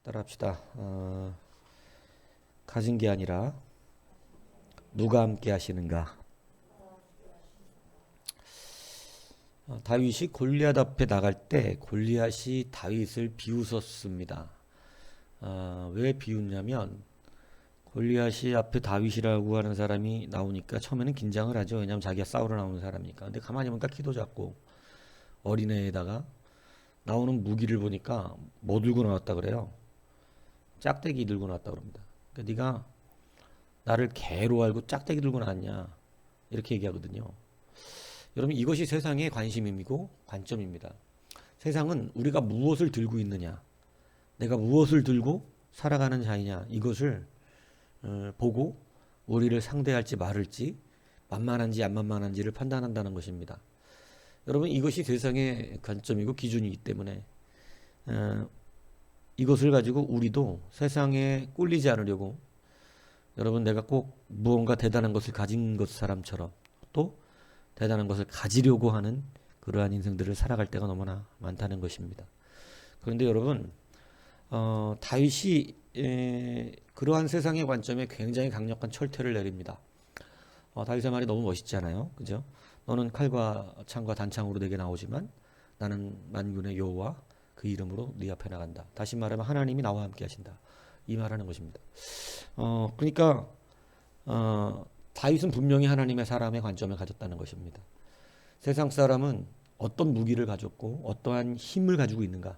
따라합시다. 가진 게 아니라 누가 함께 하시는가. 다윗이 골리앗 앞에 나갈 때 골리앗이 다윗을 비웃었습니다. 왜 비웃냐면 골리앗이 앞에 다윗이라고 하는 사람이 나오니까 처음에는 긴장을 하죠. 왜냐하면 자기가 싸우러 나오는 사람이니까. 근데 가만히 보니까 키도 작고 어린애에다가 나오는 무기를 보니까 뭐 들고 나왔다 그래요? 짝대기 들고 나왔다 그럽니다. 그러니까 네가 나를 개로 알고 짝대기 들고 나왔냐 이렇게 얘기하거든요. 여러분 이것이 세상의 관심이고 관점입니다. 세상은 우리가 무엇을 들고 있느냐, 내가 무엇을 들고 살아가는 자이냐 이것을 보고 우리를 상대할지 말을지 만만한지 안 만만한지를 판단한다는 것입니다. 여러분 이것이 세상의 관점이고 기준이기 때문에 이것을 가지고 우리도 세상에 꿀리지 않으려고 여러분 내가 꼭 무언가 대단한 것을 가진 것 사람처럼 또 대단한 것을 가지려고 하는 그러한 인생들을 살아갈 때가 너무나 많다는 것입니다. 그런데 여러분 다윗이 그러한 세상의 관점에 굉장히 강력한 철퇴를 내립니다. 다윗의 말이 너무 멋있잖아요. 그죠? 너는 칼과 창과 단창으로 내게 나오지만 나는 만군의 여호와 그 이름으로 네 앞에 나간다. 다시 말하면 하나님이 나와 함께 하신다. 이 말하는 것입니다. 그러니까 다윗은 분명히 하나님의 사람의 관점을 가졌다는 것입니다. 세상 사람은 어떤 무기를 가졌고 어떠한 힘을 가지고 있는가,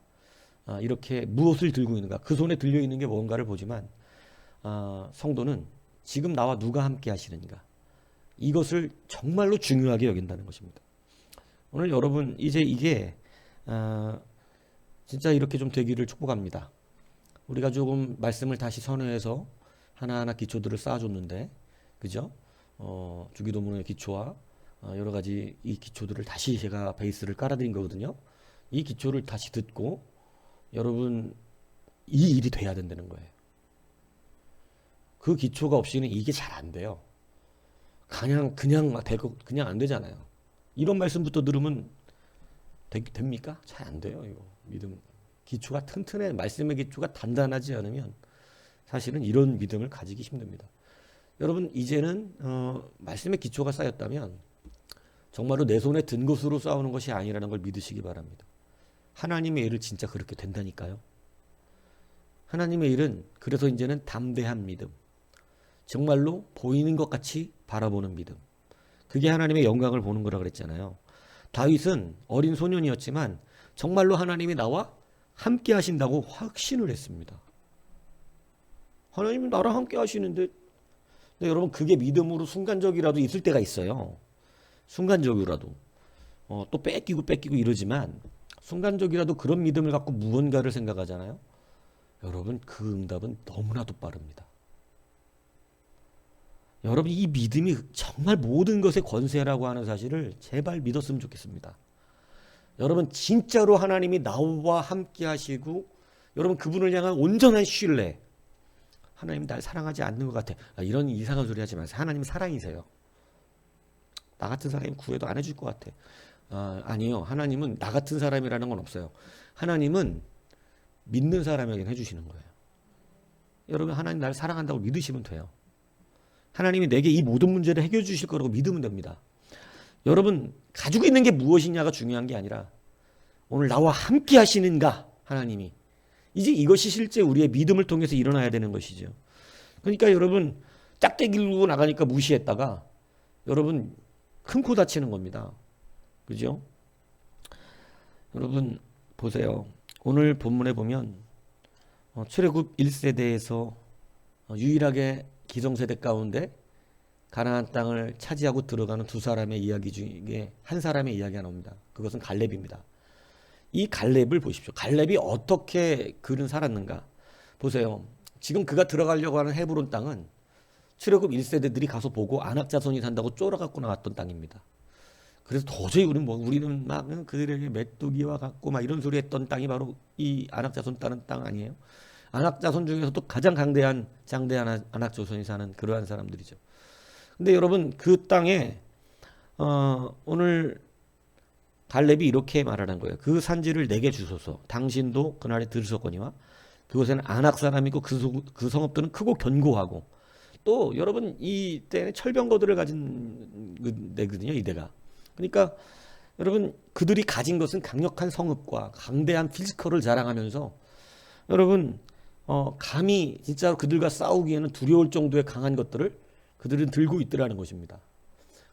이렇게 무엇을 들고 있는가, 그 손에 들려 있는 게 뭔가를 보지만 성도는 지금 나와 누가 함께 하시는가, 이것을 정말로 중요하게 여긴다는 것입니다. 오늘 여러분 이제 이게 진짜 이렇게 좀 되기를 축복합니다. 우리가 조금 말씀을 다시 선회해서 하나하나 기초들을 쌓아줬는데, 그죠? 주기도문의 기초와 여러 가지 이 기초들을 다시 제가 베이스를 깔아드린 거거든요. 이 기초를 다시 듣고 여러분 이 일이 돼야 된다는 거예요. 그 기초가 없이는 이게 잘 안 돼요. 그냥 막 되고 그냥 안 되잖아요. 이런 말씀부터 들으면 됩니까? 잘 안 돼요. 이거 믿음 기초가 튼튼해, 말씀의 기초가 단단하지 않으면 사실은 이런 믿음을 가지기 힘듭니다. 여러분 이제는 말씀의 기초가 쌓였다면 정말로 내 손에 든 것으로 싸우는 것이 아니라는 걸 믿으시기 바랍니다. 하나님의 일을 진짜 그렇게 된다니까요. 하나님의 일은 그래서 이제는 담대한 믿음, 정말로 보이는 것 같이 바라보는 믿음, 그게 하나님의 영광을 보는 거라 그랬잖아요. 다윗은 어린 소년이었지만 정말로 하나님이 나와 함께 하신다고 확신을 했습니다. 하나님이 나랑 함께 하시는데, 근데 여러분 그게 믿음으로 순간적이라도 있을 때가 있어요. 순간적이라도 또 뺏기고 이러지만 순간적이라도 그런 믿음을 갖고 무언가를 생각하잖아요. 여러분 그 응답은 너무나도 빠릅니다. 여러분 이 믿음이 정말 모든 것의 권세라고 하는 사실을 제발 믿었으면 좋겠습니다. 여러분 진짜로 하나님이 나와 함께 하시고 여러분 그분을 향한 온전한 신뢰, 하나님 날 사랑하지 않는 것 같아, 이런 이상한 소리 하지 마세요. 하나님 사랑이세요. 나 같은 사람이 구해도 안 해줄 것 같아. 아니요. 하나님은 나 같은 사람이라는 건 없어요. 하나님은 믿는 사람에게는 해주시는 거예요. 여러분 하나님 날 사랑한다고 믿으시면 돼요. 하나님이 내게 이 모든 문제를 해결해 주실 거라고 믿으면 됩니다. 여러분 가지고 있는 게 무엇이냐가 중요한 게 아니라 오늘 나와 함께 하시는가, 하나님이. 이제 이것이 실제 우리의 믿음을 통해서 일어나야 되는 것이죠. 그러니까 여러분 짝대기 들고 나가니까 무시했다가 여러분 큰 코 다치는 겁니다. 그죠? 여러분 보세요. 오늘 본문에 보면 출애굽 1세대에서 유일하게 기성세대 가운데 가나안 땅을 차지하고 들어가는 두 사람의 이야기 중에 한 사람의 이야기가 나옵니다. 그것은 갈렙입니다. 이 갈렙을 보십시오. 갈렙이 어떻게 그는 살았는가 보세요. 지금 그가 들어가려고 하는 헤브론 땅은 출애굽 1세대들이 가서 보고 아낙 자손이 산다고 쫄아갖고 나왔던 땅입니다. 그래서 도저히 우리는 막 그들에게 메뚜기와 같고 막 이런 소리 했던 땅이 바로 이 아낙 자손 땅 아니에요? 아낙 자손 중에서도 가장 장대한 아낙 자손이 사는 그러한 사람들이죠. 근데 여러분 그 땅에 오늘 갈렙이 이렇게 말하는 거예요. 그 산지를 내게 주소서. 당신도 그날에 들으셨거니와 그곳에는 안악 사람이 있고 그 성읍들은 크고 견고하고 또 여러분 이때는 철병거들을 가진 데거든요. 이데가. 그러니까 여러분 그들이 가진 것은 강력한 성읍과 강대한 피지컬을 자랑하면서 여러분 감히 진짜로 그들과 싸우기에는 두려울 정도의 강한 것들을 그들은 들고 있더라는 것입니다.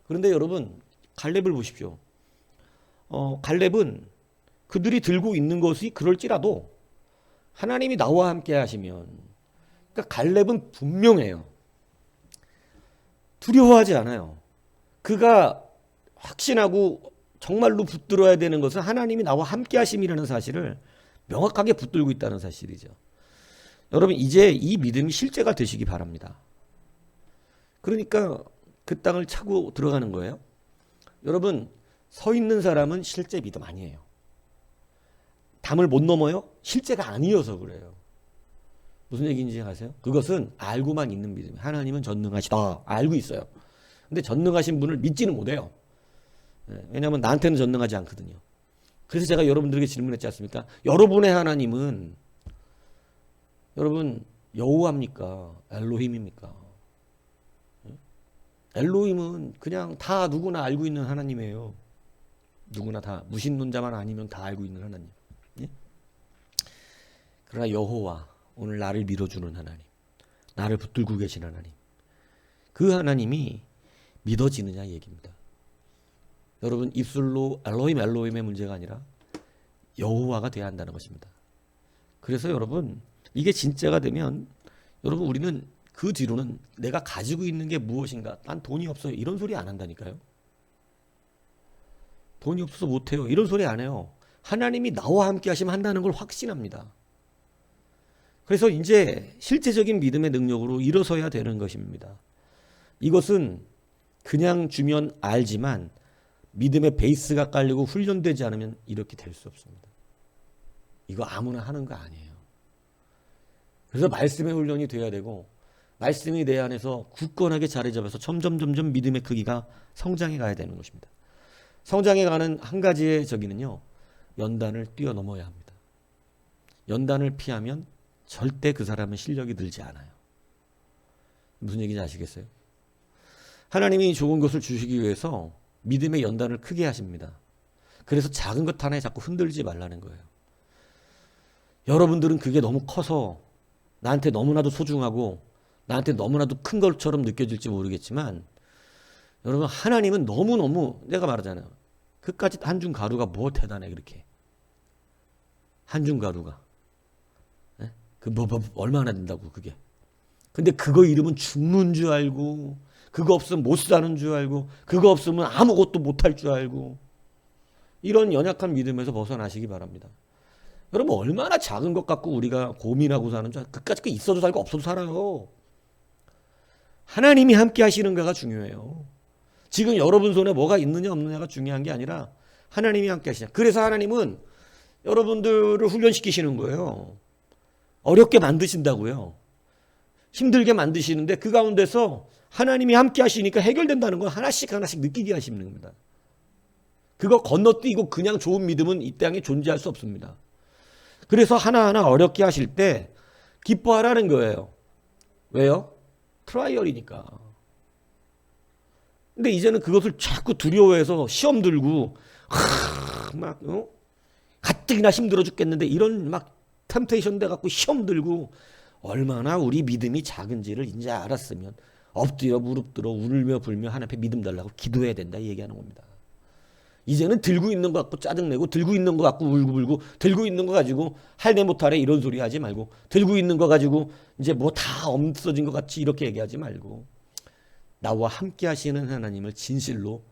그런데 여러분 갈렙을 보십시오. 갈렙은 그들이 들고 있는 것이 그럴지라도 하나님이 나와 함께 하시면, 그러니까 갈렙은 분명해요. 두려워하지 않아요. 그가 확신하고 정말로 붙들어야 되는 것은 하나님이 나와 함께 하심이라는 사실을 명확하게 붙들고 있다는 사실이죠. 여러분 이제 이 믿음이 실제가 되시기 바랍니다. 그러니까 그 땅을 차고 들어가는 거예요. 여러분 서 있는 사람은 실제 믿음 아니에요. 담을 못 넘어요? 실제가 아니어서 그래요. 무슨 얘기인지 아세요? 그것은 알고만 있는 믿음이에요. 하나님은 전능하시다. 알고 있어요. 근데 전능하신 분을 믿지는 못해요. 왜냐하면 나한테는 전능하지 않거든요. 그래서 제가 여러분들에게 질문했지 않습니까? 여러분의 하나님은 여러분 여호와입니까? 엘로힘입니까? 엘로힘은 그냥 다 누구나 알고 있는 하나님이에요. 누구나 다 무신론자만 아니면 다 알고 있는 하나님. 예? 그러나 여호와, 오늘 나를 밀어주는 하나님, 나를 붙들고 계신 하나님, 그 하나님이 믿어지느냐 얘기입니다. 여러분 입술로 엘로힘 엘로힘의 문제가 아니라 여호와가 돼야 한다는 것입니다. 그래서 여러분 이게 진짜가 되면 여러분 우리는 그 뒤로는 내가 가지고 있는 게 무엇인가, 난 돈이 없어요, 이런 소리 안 한다니까요. 돈이 없어서 못해요, 이런 소리 안 해요. 하나님이 나와 함께 하시면 한다는 걸 확신합니다. 그래서 이제 실제적인 믿음의 능력으로 일어서야 되는 것입니다. 이것은 그냥 주면 알지만 믿음의 베이스가 깔리고 훈련되지 않으면 이렇게 될 수 없습니다. 이거 아무나 하는 거 아니에요. 그래서 말씀의 훈련이 돼야 되고, 말씀이 내 안에서 굳건하게 자리 잡아서 점점 믿음의 크기가 성장해 가야 되는 것입니다. 성장해 가는 한 가지의 저기는요, 연단을 뛰어넘어야 합니다. 연단을 피하면 절대 그 사람은 실력이 늘지 않아요. 무슨 얘기인지 아시겠어요? 하나님이 좋은 것을 주시기 위해서 믿음의 연단을 크게 하십니다. 그래서 작은 것 하나에 자꾸 흔들지 말라는 거예요. 여러분들은 그게 너무 커서 나한테 너무나도 소중하고 나한테 너무나도 큰 것처럼 느껴질지 모르겠지만, 여러분 하나님은 너무너무, 내가 말하잖아요. 그까짓 한 줌 가루가 뭐 대단해 그렇게. 한 줌 가루가. 얼마나 된다고 그게. 근데 그거 이름은 죽는 줄 알고, 그거 없으면 못 사는 줄 알고, 그거 없으면 아무것도 못할 줄 알고, 이런 연약한 믿음에서 벗어나시기 바랍니다. 여러분 얼마나 작은 것 갖고 우리가 고민하고 사는 줄, 그까짓 거 있어도 살고 없어도 살아요. 하나님이 함께 하시는가가 중요해요. 지금 여러분 손에 뭐가 있느냐 없느냐가 중요한 게 아니라 하나님이 함께 하시냐. 그래서 하나님은 여러분들을 훈련시키시는 거예요. 어렵게 만드신다고요. 힘들게 만드시는데 그 가운데서 하나님이 함께 하시니까 해결된다는 걸 하나씩 느끼게 하시는 겁니다. 그거 건너뛰고 그냥 좋은 믿음은 이 땅에 존재할 수 없습니다. 그래서 하나하나 어렵게 하실 때 기뻐하라는 거예요. 왜요? 트라이얼이니까. 근데 이제는 그것을 자꾸 두려워해서 시험 들고 가뜩이나 힘들어 죽겠는데 이런 막 템테이션 돼 갖고 시험 들고, 얼마나 우리 믿음이 작은지를 이제 알았으면 엎드려 무릎 들어 울며 불며 하나님 앞에 믿음 달라고 기도해야 된다 이 얘기하는 겁니다. 이제는 들고 있는 거 갖고 짜증내고, 들고 있는 거 갖고 울고불고, 들고 있는 거 가지고 할래 못하래 이런 소리 하지 말고, 들고 있는 거 가지고 이제 뭐 다 없어진 것 같이 이렇게 얘기하지 말고, 나와 함께 하시는 하나님을 진실로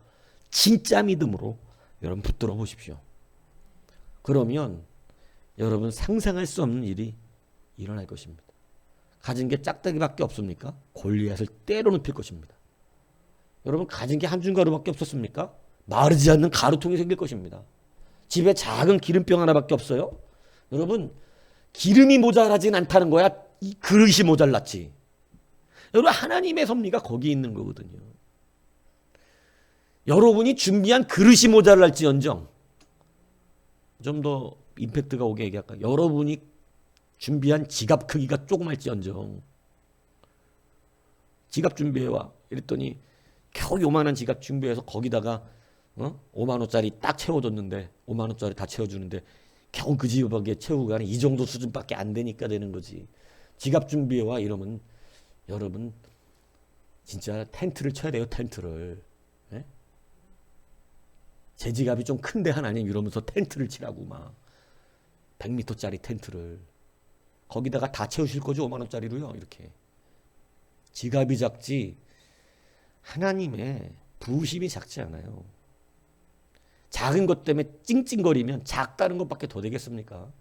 진짜 믿음으로 여러분 붙들어 보십시오. 그러면 여러분 상상할 수 없는 일이 일어날 것입니다. 가진 게 짝대기밖에 없습니까? 골리앗을 때려 눕힐 것입니다. 여러분 가진 게 한 줌 가루밖에 없었습니까? 마르지 않는 가루통이 생길 것입니다. 집에 작은 기름병 하나밖에 없어요? 여러분 기름이 모자라진 않다는 거야. 이 그릇이 모자랐지. 여러분 하나님의 섭리가 거기 있는 거거든요. 여러분이 준비한 그릇이 모자랄지언정, 좀 더 임팩트가 오게 얘기할까? 여러분이 준비한 지갑 크기가 조그말지언정 지갑 준비해와 이랬더니 겨우 요만한 지갑 준비해서 거기다가 5만 원짜리 딱 채워줬는데 5만 원짜리 다 채워주는데 겨우 그 지갑에 채우고 가는 이 정도 수준밖에 안 되니까 되는 거지. 지갑 준비해와 이러면 여러분 진짜 텐트를 쳐야 돼요. 텐트를. 예? 제 지갑이 좀 큰데 하나님 이러면서 텐트를 치라고 막 100m짜리 텐트를 거기다가 다 채우실 거죠. 5만 원짜리로요. 이렇게. 지갑이 작지 하나님의 부심이 작지 않아요. 작은 것 때문에 찡찡거리면 작다는 것밖에 더 되겠습니까?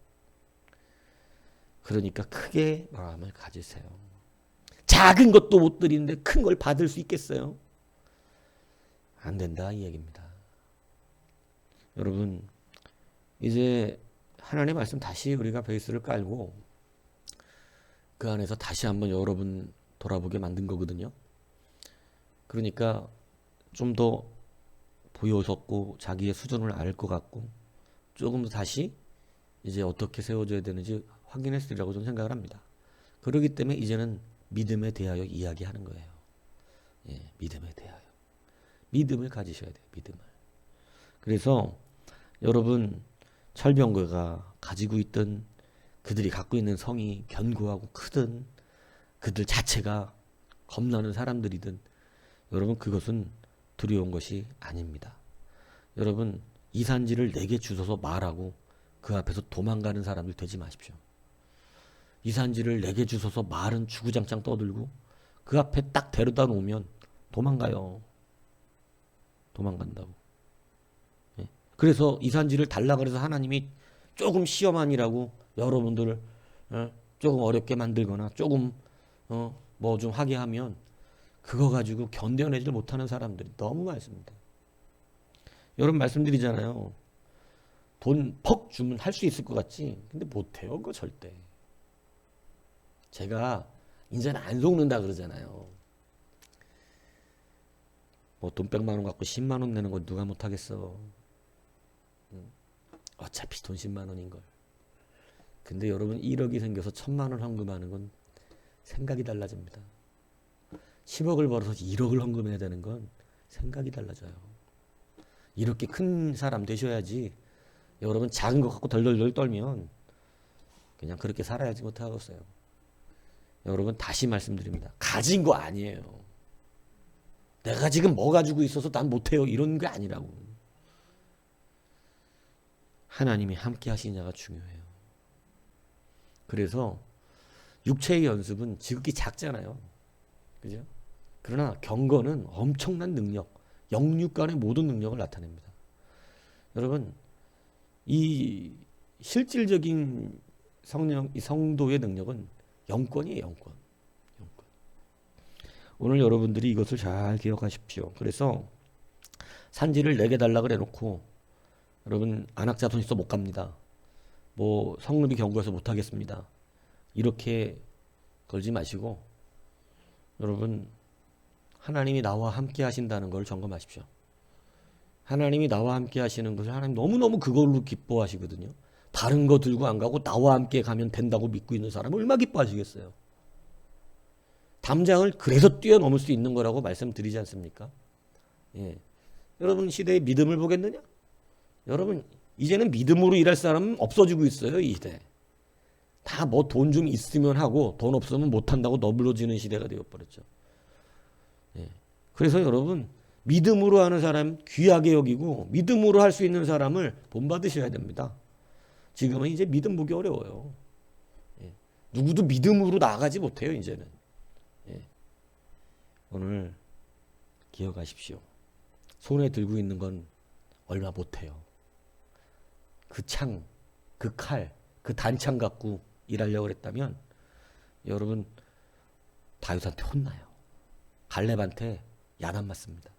그러니까 크게 마음을 가지세요. 작은 것도 못 드리는데 큰 걸 받을 수 있겠어요? 안 된다 이 얘기입니다. 여러분 이제 하나님의 말씀 다시 우리가 베이스를 깔고 그 안에서 다시 한번 여러분 돌아보게 만든 거거든요. 그러니까 좀 더 보여졌고 자기의 수준을 알 것 같고 조금 더 다시 이제 어떻게 세워져야 되는지 확인했으리라고 저는 생각을 합니다. 그렇기 때문에 이제는 믿음에 대하여 이야기하는 거예요. 예, 믿음에 대하여. 믿음을 가지셔야 돼요. 믿음을. 그래서 여러분 철병거가 가지고 있던 그들이 갖고 있는 성이 견고하고 크든 그들 자체가 겁나는 사람들이든 여러분 그것은 두려운 것이 아닙니다. 여러분 이산지를 내게 주소서 말하고 그 앞에서 도망가는 사람들 되지 마십시오. 이산지를 내게 주소서 말은 주구장창 떠들고 그 앞에 딱 데려다 놓으면 도망가요. 도망간다고. 예. 그래서 이산지를 달라 그래서 하나님이 조금 시험하니라고 여러분들을 조금 어렵게 만들거나 조금 뭐 좀 하게 하면 그거 가지고 견뎌내질 못하는 사람들이 너무 많습니다. 여러분 말씀드리잖아요. 돈 퍽 주면 할 수 있을 것 같지? 근데 못해요. 그거 절대. 제가 이제는 안 속는다 그러잖아요. 뭐 돈 100만 원 갖고 10만 원 내는 거 누가 못하겠어. 어차피 돈 10만 원인걸. 근데 여러분 1억이 생겨서 1000만 원 헌금하는 건 생각이 달라집니다. 10억을 벌어서 1억을 헌금해야 되는 건 생각이 달라져요. 이렇게 큰 사람 되셔야지 여러분 작은 거 갖고 덜덜덜 떨면 그냥 그렇게 살아야지 못하겠어요. 여러분 다시 말씀드립니다. 가진 거 아니에요. 내가 지금 뭐 가지고 있어서 난 못해요. 이런 게 아니라고. 하나님이 함께 하시냐가 중요해요. 그래서 육체의 연습은 지극히 작잖아요. 그죠? 그러나 경건은 엄청난 능력, 영육간의 모든 능력을 나타냅니다. 여러분, 이 실질적인 이 성도의 능력은 영권이에요, 영권. 영권. 오늘 여러분들이 이것을 잘 기억하십시오. 그래서 산지를 내게 달라 그래 놓고 여러분 안학자손 있어 못 갑니다. 뭐 성읍이 경고해서 못 하겠습니다. 이렇게 걸지 마시고 여러분 하나님이 나와 함께 하신다는 걸 점검하십시오. 하나님이 나와 함께 하시는 것을 하나님 너무너무 그걸로 기뻐하시거든요. 다른 거 들고 안 가고 나와 함께 가면 된다고 믿고 있는 사람은 얼마나 기뻐하시겠어요. 담장을 그래서 뛰어넘을 수 있는 거라고 말씀드리지 않습니까? 예. 여러분 시대의 믿음을 보겠느냐? 여러분 이제는 믿음으로 일할 사람은 없어지고 있어요. 이 시대. 다 뭐 돈 좀 있으면 하고 돈 없으면 못한다고 너블러지는 시대가 되어버렸죠. 예. 그래서 여러분 믿음으로 하는 사람 귀하게 여기고 믿음으로 할 수 있는 사람을 본받으셔야 됩니다. 지금은 이제 믿음 보기 어려워요. 예. 누구도 믿음으로 나아가지 못해요. 이제는. 예. 오늘 기억하십시오. 손에 들고 있는 건 얼마 못해요. 그 창, 그 칼, 그 단창 갖고 일하려고 그랬다면 여러분 다윗한테 혼나요. 갈렙한테 야단 맞습니다.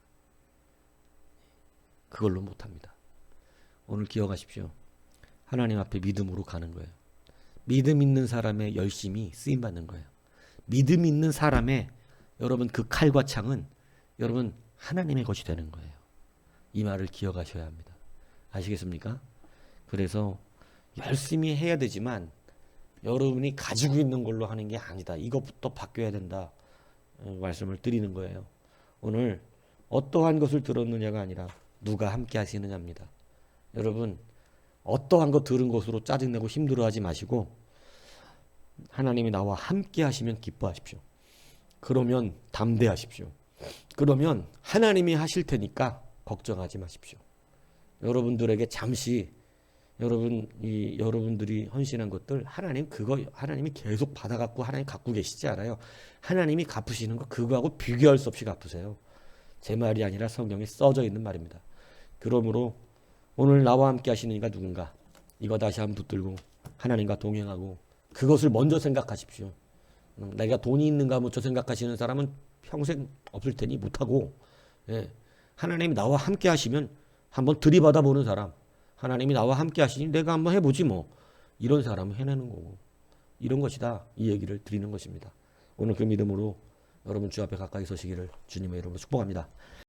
그걸로 못합니다. 오늘 기억하십시오. 하나님 앞에 믿음으로 가는 거예요. 믿음 있는 사람의 열심이 쓰임받는 거예요. 믿음 있는 사람의 여러분 그 칼과 창은 여러분 하나님의 것이 되는 거예요. 이 말을 기억하셔야 합니다. 아시겠습니까? 그래서 열심히 해야 되지만 여러분이 가지고 있는 걸로 하는 게 아니다. 이것부터 바뀌어야 된다. 말씀을 드리는 거예요. 오늘 어떠한 것을 들었느냐가 아니라 누가 함께 하시느냐입니다. 여러분 어떠한 거 들은 것으로 짜증내고 힘들어하지 마시고 하나님이 나와 함께 하시면 기뻐하십시오. 그러면 담대하십시오. 그러면 하나님이 하실 테니까 걱정하지 마십시오. 여러분들에게 잠시 여러분들이 헌신한 것들 하나님이 계속 받아갖고 하나님 갖고 계시지 않아요. 하나님이 갚으시는 거 그거하고 비교할 수 없이 갚으세요. 제 말이 아니라 성경에 써져 있는 말입니다. 그러므로 오늘 나와 함께 하시는 이가 누군가 이거 다시 한번 붙들고 하나님과 동행하고 그것을 먼저 생각하십시오. 내가 돈이 있는가 뭐 저 생각하시는 사람은 평생 없을 테니 못하고 하나님이 나와 함께 하시면 한번 들이받아 보는 사람 하나님이 나와 함께 하시니 내가 한번 해보지 뭐 이런 사람은 해내는 거고 이런 것이다 이 얘기를 드리는 것입니다. 오늘 그 믿음으로 여러분 주 앞에 가까이 서시기를 주님의 이름으로 축복합니다.